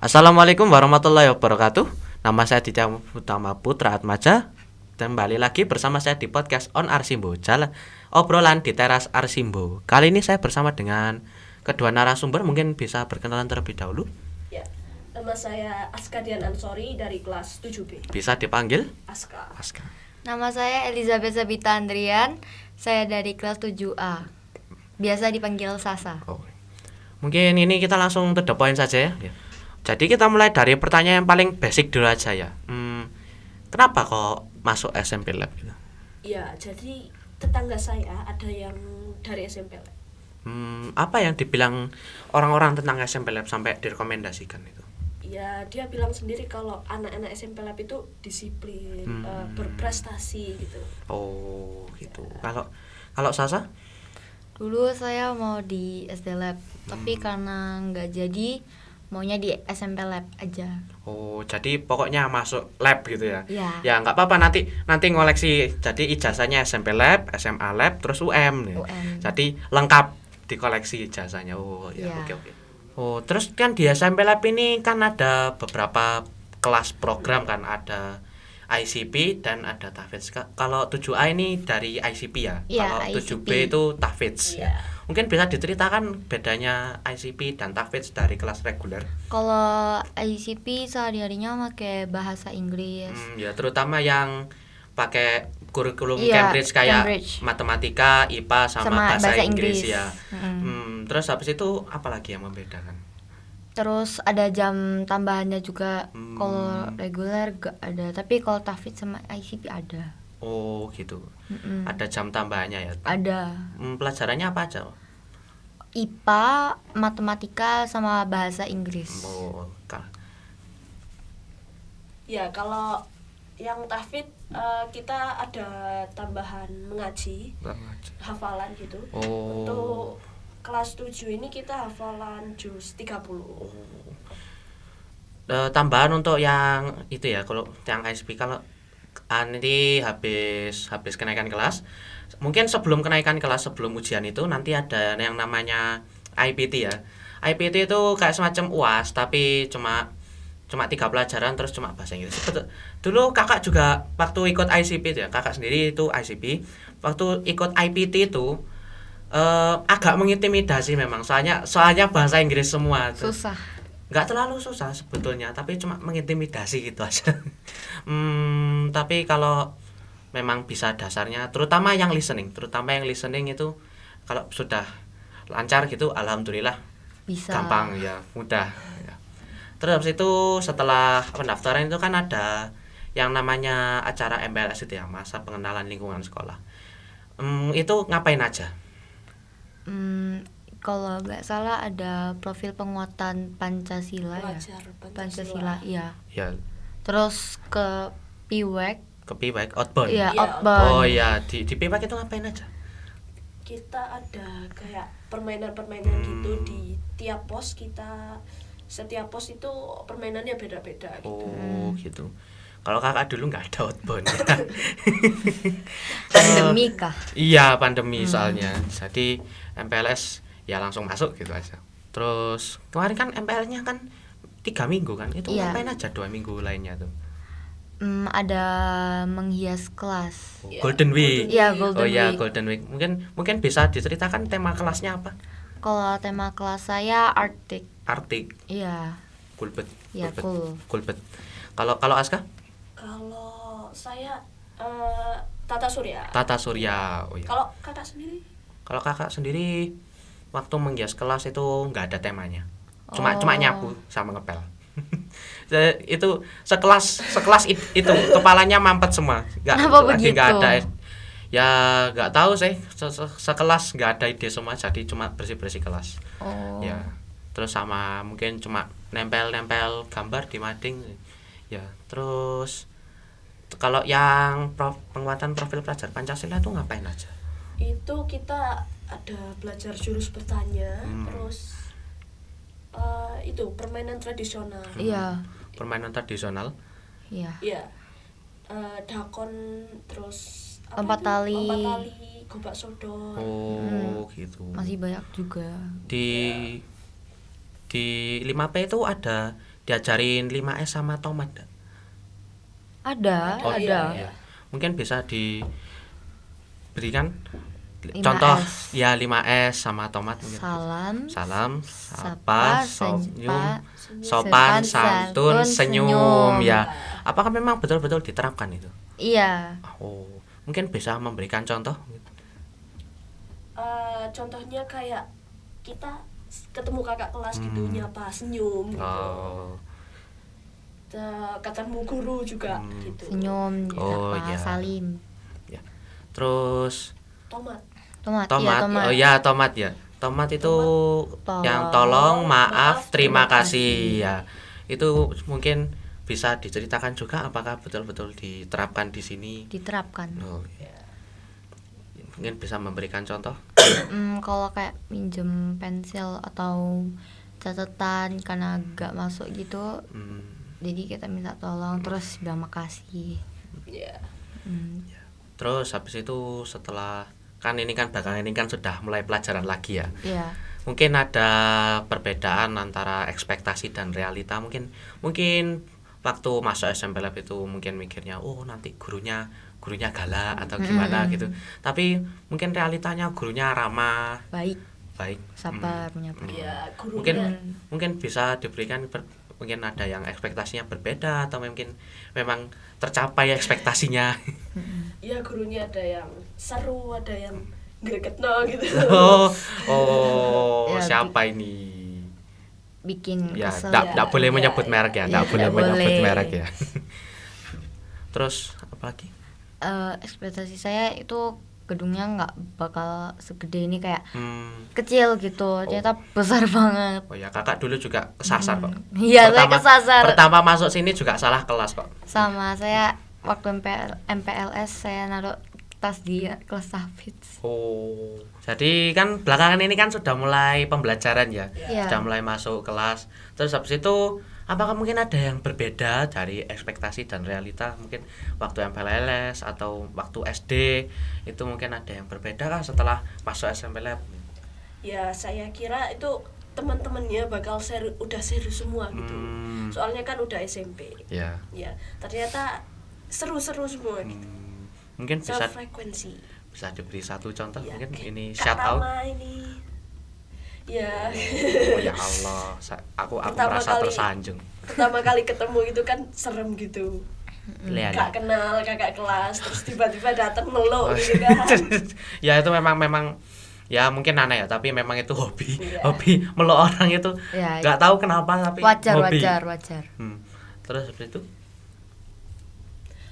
Assalamualaikum warahmatullahi wabarakatuh. Nama saya Ditya Utama Putra Atmaja. Kembali lagi bersama saya di podcast On Arsimbo, obrolan di teras Arsimbo. Kali ini saya bersama dengan kedua narasumber. Mungkin bisa perkenalan terlebih dahulu. Ya, nama saya Aska Dian Ansori dari kelas 7B. Bisa dipanggil Aska. Nama saya Elizabeth Sabita Andrian. Saya dari kelas 7A. Biasa dipanggil Sasa. Mungkin ini kita langsung to the point saja ya. Jadi kita mulai dari pertanyaan yang paling basic dulu aja ya. Kenapa kok masuk SMP Lab gitu? Ya, jadi tetangga saya ada yang dari SMP Lab. Apa yang dibilang orang-orang tentang SMP Lab sampai direkomendasikan itu? Ya, dia bilang sendiri kalau anak-anak SMP Lab itu disiplin, berprestasi gitu. Oh, gitu. Kalau Sasa? Dulu saya mau di SD Lab, tapi karena nggak jadi, maunya di SMP Lab aja. Oh, jadi pokoknya masuk lab gitu ya? Iya. Ya nggak apa-apa, nanti ngoleksi. Jadi ijazahnya SMP Lab, SMA Lab, terus UM nih. Jadi lengkap dikoleksi ijazahnya. Oh ya, Iya. oke. Oh, terus kan di SMP Lab ini kan ada beberapa kelas program kan, ada ICP dan ada Tahfidz. Kalau 7A ini dari ICP ya? Iya, Kalau 7B ICP. itu Tahfidz ya. Iya. Mungkin bisa diceritakan bedanya ICP dan Tahfidz dari kelas reguler? Kalau ICP sehari-harinya pakai bahasa Inggris. Ya terutama yang pakai kurikulum Iya, Cambridge kayak Cambridge. Matematika, IPA sama bahasa Inggris ya. Mm. Terus habis itu apa lagi yang membedakan? Terus ada jam tambahannya juga. Kalau reguler gak ada, tapi kalau Tahfidz sama ICP ada. Oh gitu. Ada jam tambahannya ya? Ada Pelajarannya apa aja? IPA, matematika sama bahasa Inggris. Oh, Ya, kalau yang tahfidz kita ada tambahan mengaji, hafalan gitu. Oh. Untuk kelas 7 ini kita hafalan juz 30. Tambahan untuk yang itu ya, kalau yang ICP kalau nanti habis kenaikan kelas, mungkin sebelum kenaikan kelas, sebelum ujian itu nanti ada yang namanya IPT ya. IPT itu kayak semacam UAS tapi cuma 3 pelajaran, terus cuma bahasa Inggris. Dulu kakak juga waktu ikut ICP ya, kakak sendiri itu ICP. Waktu ikut IPT itu agak mengintimidasi memang, soalnya bahasa Inggris semua. Susah. Nggak terlalu susah sebetulnya, tapi cuma mengintimidasi gitu aja. Tapi kalau memang bisa dasarnya, terutama yang listening itu kalau sudah lancar gitu, alhamdulillah Bisa. gampang ya, mudah ya. Terus habis itu setelah pendaftaran itu kan ada yang namanya acara MPLS itu ya, masa pengenalan lingkungan sekolah. Itu ngapain aja? Kalau nggak salah ada profil penguatan Pancasila ya. Belajar Pancasila, iya. Ya, Terus ke PIWEK. ke PIWEK outbound. Iya, Iya, outbound. Oh iya, di PIWEK itu ngapain aja? Kita ada kayak permainan-permainan gitu di tiap pos kita. Setiap pos itu permainannya beda-beda gitu. Oh gitu. Kalau kakak dulu nggak ada outbound ya. Pandemi kah? Iya, pandemi soalnya. Jadi MPLS ya langsung masuk gitu aja. Terus kemarin kan MPL-nya kan 3 minggu kan, itu Iya. ngapain aja 2 minggu lainnya tuh? Ada menghias kelas. Iya, Golden Week. Iya, Golden Oh iya, Week. Golden Week. Mungkin bisa diceritakan tema kelasnya apa? Kalau tema kelas saya Arctic. Artik, Iya. Kulbet. Iya, cool. Kulbet. Kalau Aska? Kalau saya Tata Surya. Tata Surya. Oh iya. Kalau kakak sendiri? Kalau kakak sendiri waktu menghias kelas itu nggak ada temanya, cuma nyapu sama ngepel. Itu sekelas itu kepalanya mampet semua, Kenapa lagi nggak begitu? ada. Ya nggak tahu sih, sekelas nggak ada ide semua, jadi cuma bersih kelas. Oh. Ya terus sama mungkin cuma nempel gambar di mading ya. Terus kalau yang penguatan profil pelajar Pancasila itu ngapain aja? Itu kita ada belajar jurus bertanya, terus itu permainan tradisional. Iya. Permainan tradisional. Iya. Iya. Dakon, terus Lompat tali. gobak sodor. Oh gitu. Masih banyak juga. Di 5P itu ada diajarin 5S sama tomat nggak? Ada, Oh, ada. iya. Mungkin bisa diberikan 5S. contoh ya 5S sama tomat mungkin. Salam, Sapa, sapa, senyum, senyum, sopan, santun, santun, senyum. senyum. Ya. Apakah memang betul-betul diterapkan itu? Iya. Oh, mungkin bisa memberikan contoh. Contohnya kayak kita ketemu kakak kelas gitu, nyapa, senyum gitu. Oh, Ketemu guru juga gitu. Senyum, Oh, sapa, iya. salim. ya. Terus Tomat. Tomat, tomat. iya tomat. Oh ya, tomat ya. Tomat itu Tolong. yang tolong, maaf, Maaf, terima terima kasih ya. Itu mungkin bisa diceritakan juga apakah betul-betul diterapkan di sini. Diterapkan. Oh, iya. Mungkin bisa memberikan contoh. Kalau kayak minjem pensil atau catatan karena gak masuk gitu, Hmm, jadi kita minta tolong terus bilang makasih. Ya. Terus habis itu setelah kan ini kan belakangan ini kan sudah mulai pelajaran lagi ya. Iya. Mungkin ada perbedaan antara ekspektasi dan realita. Mungkin waktu masuk SMP Lab itu mungkin mikirnya oh nanti gurunya galak atau gimana gitu. Tapi mungkin realitanya gurunya ramah, Baik, baik. sabar, menyapa. Ya, Mungkin gurunya. mungkin bisa diberikan mungkin ada yang ekspektasinya berbeda atau mungkin memang tercapai ekspektasinya. Ya, gurunya ada yang seru, ada yang gregetno gitu. Oh, Ya, siapa ini? Bikin Ya, kesel. enggak boleh ya, menyebut ya. merek ya, enggak Ya, boleh nggak menyebut boleh. merek ya. Terus apa lagi? Ekspektasi saya itu gedungnya nggak bakal segede ini, kayak Hmm, kecil gitu, ternyata besar banget. oh ya, kakak dulu juga kesasar kok. Iya, saya kesasar. Pertama masuk sini juga salah kelas kok. Sama saya waktu MPLS saya naruh tas di kelas Hafiz. Oh, jadi kan belakangan ini kan sudah mulai pembelajaran ya, Iya. sudah mulai masuk kelas. Terus habis itu, apakah mungkin ada yang berbeda dari ekspektasi dan realita? Mungkin waktu MPLS atau waktu SD itu mungkin ada yang berbeda kah setelah masuk SMP Lab? Ya, saya kira itu teman-temannya bakal udah serius semua gitu. Soalnya kan udah SMP. Ya, Ya, ternyata seru-seru semua gitu. mungkin bisa Sefrekuensi. diberi satu contoh Ya, mungkin ini Kak shout out. Rama ini. Ya. Oh ya Allah, aku Pertama merasa kali- tersanjung. Pertama kali ketemu itu kan serem gitu. Lihat. Gak kenal kakak kelas, terus tiba-tiba datang meluk gitu kan. Ya itu memang ya mungkin aneh ya, tapi memang itu hobi. Iya. Hobi meluk orang itu Ya, nggak tahu kenapa tapi wajar, hobi. wajar. Terus habis itu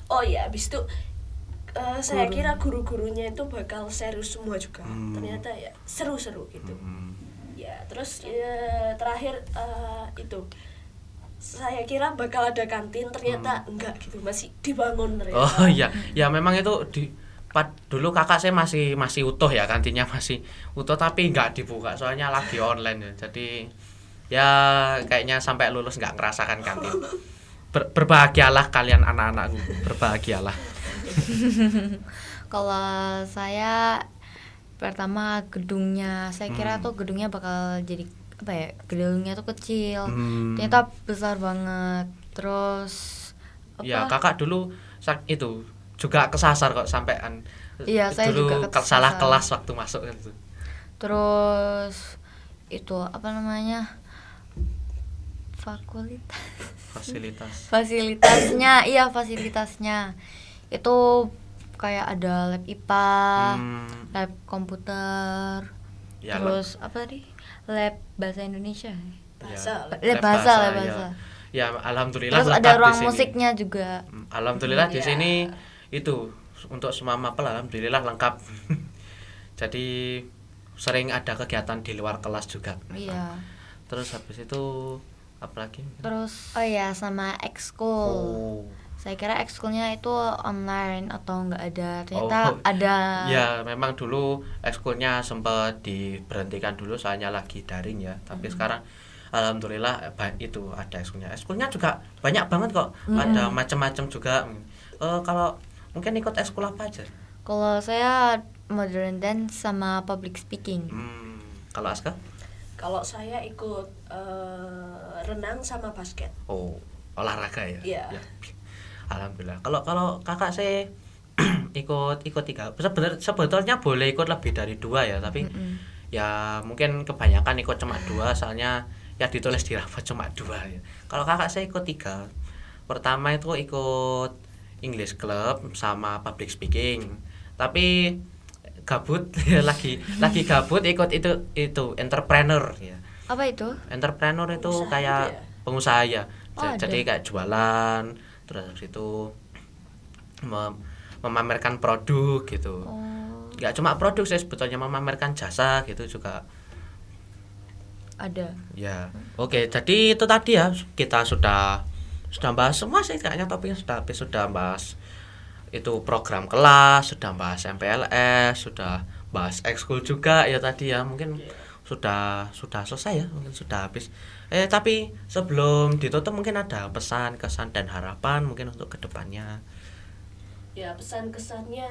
Oh ya, habis itu saya kira guru-gurunya itu bakal serius semua juga. Ternyata ya seru-seru gitu. Ya, terus ya, terakhir itu saya kira bakal ada kantin, ternyata enggak gitu, masih dibangun ternyata. oh iya, ya memang itu dulu kakak saya masih utuh ya, kantinnya masih utuh tapi nggak dibuka soalnya lagi online ya. Jadi ya kayaknya sampai lulus nggak ngerasakan kantin. Berbahagialah kalian anak-anakku, berbahagialah. Kalau saya pertama gedungnya, saya kira tuh gedungnya bakal jadi apa ya? Gedungnya tuh kecil. Ternyata besar banget. Terus apa? Ya kakak dulu itu juga kesasar kok sampean. Iya, saya dulu juga kesasar. salah kelas waktu masuk gitu. Terus itu apa namanya? Fasilitasnya, iya fasilitasnya. Itu kayak ada lab IPA, lab komputer. Ya, terus apa tadi? Lab bahasa Indonesia. Bahasa. Lab bahasa. Ya alhamdulillah Terus lengkap ada di ruang sini. musiknya juga. Alhamdulillah di Ya. sini itu untuk semua mapel alhamdulillah lengkap. Jadi sering ada kegiatan di luar kelas juga. Iya. Terus habis itu apa lagi? Terus oh ya, sama ekskul. Oh. Saya kira ekskulnya itu online atau enggak ada. Ternyata Oh, ada. Ya memang dulu ekskulnya sempat diberhentikan dulu soalnya lagi daring ya. Tapi sekarang alhamdulillah itu ada ekskulnya. Ekskulnya juga banyak banget kok. Ada macam-macam juga. Kalau mungkin ikut ekskul apa aja? Kalau saya modern dance sama public speaking. Kalau Aska? Kalau saya ikut renang sama basket. Oh, olahraga ya. Iya. Ya. Alhamdulillah. Kalau kakak saya ikut 3. Sebetulnya boleh ikut lebih dari 2 ya, tapi ya mungkin kebanyakan ikut cuma 2 soalnya ya ditulis di rapot cuma 2 ya. Kalau kakak saya ikut 3. Pertama itu ikut English Club sama public speaking. Tapi gabut lagi gabut ikut itu entrepreneur ya. Apa itu? Entrepreneur itu Pengusaha kayak gitu ya? pengusaha ya. Oh, Jadi ada. kayak jualan, terus habis itu memamerkan produk gitu. Oh, Nggak cuma produk sih, sebetulnya memamerkan jasa gitu juga. ada. Ya. Oke, jadi itu tadi ya kita sudah bahas semua sih kayaknya, topiknya sudah habis, sudah bahas itu program kelas, sudah bahas MPLS, sudah bahas ekskul juga ya tadi ya. Mungkin sudah selesai ya, mungkin sudah habis. Tapi sebelum ditutup mungkin ada pesan, kesan dan harapan mungkin untuk kedepannya. Ya, pesan kesannya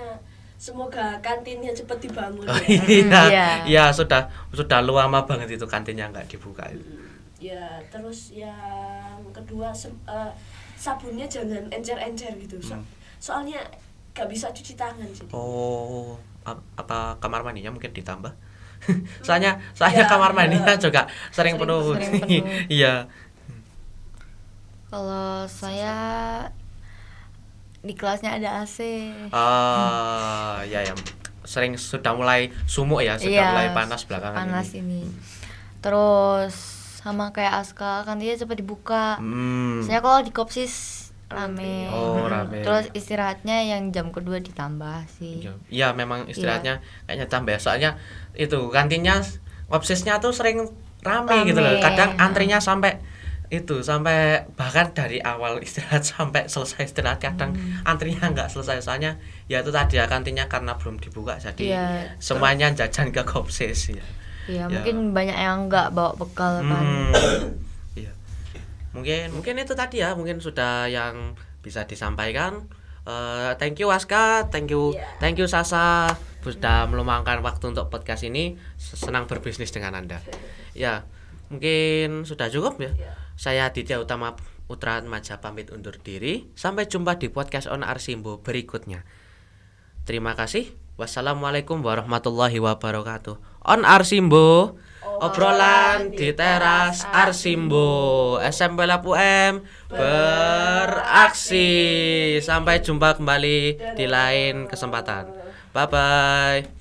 semoga kantinnya cepat dibangun. Oh, Iya. iya, sudah lama banget itu kantinnya nggak dibuka itu. Ya, terus yang kedua sabunnya jangan encer-encer gitu. Soalnya gak bisa cuci tangan sih. Oh, apa kamar mandinya mungkin ditambah? soalnya Ya, kamar mandinya juga sering Sering penuh. penuh. Iya. Kalau saya di kelasnya ada AC. Ya sering sudah mulai sumuk ya, sudah Iya, mulai panas belakangan panas ini. ini. Terus sama kayak Aska, kantinnya cepat dibuka. Saya kalau di Kopsis rame. Oh, rame. Terus istirahatnya yang jam kedua ditambah sih. Iya, memang istirahatnya kayaknya tambah, soalnya itu kantinnya obsesnya tuh sering rame gitu loh. Kadang antrinya sampai bahkan dari awal istirahat sampai selesai istirahat kadang antrinya nggak selesai, soalnya ya itu tadi ya kantinnya karena belum dibuka jadi Iya, semuanya jajan ke Kopsis ya. Iya, Ya. mungkin banyak yang nggak bawa bekal kan. Iya. Mungkin itu tadi ya, mungkin sudah yang bisa disampaikan. Thank you Aska, thank you Sasa sudah meluangkan waktu untuk podcast ini. Senang berbisnis dengan Anda. Ya, mungkin sudah cukup ya. Saya Aditya Utama Putra Maja pamit undur diri. Sampai jumpa di podcast On Arsimbo berikutnya. Terima kasih. Wassalamualaikum warahmatullahi wabarakatuh. On Arsimbo, obrolan di teras Arsimbo. SMP Lab UM beraksi. Sampai jumpa kembali di lain kesempatan. Bye bye.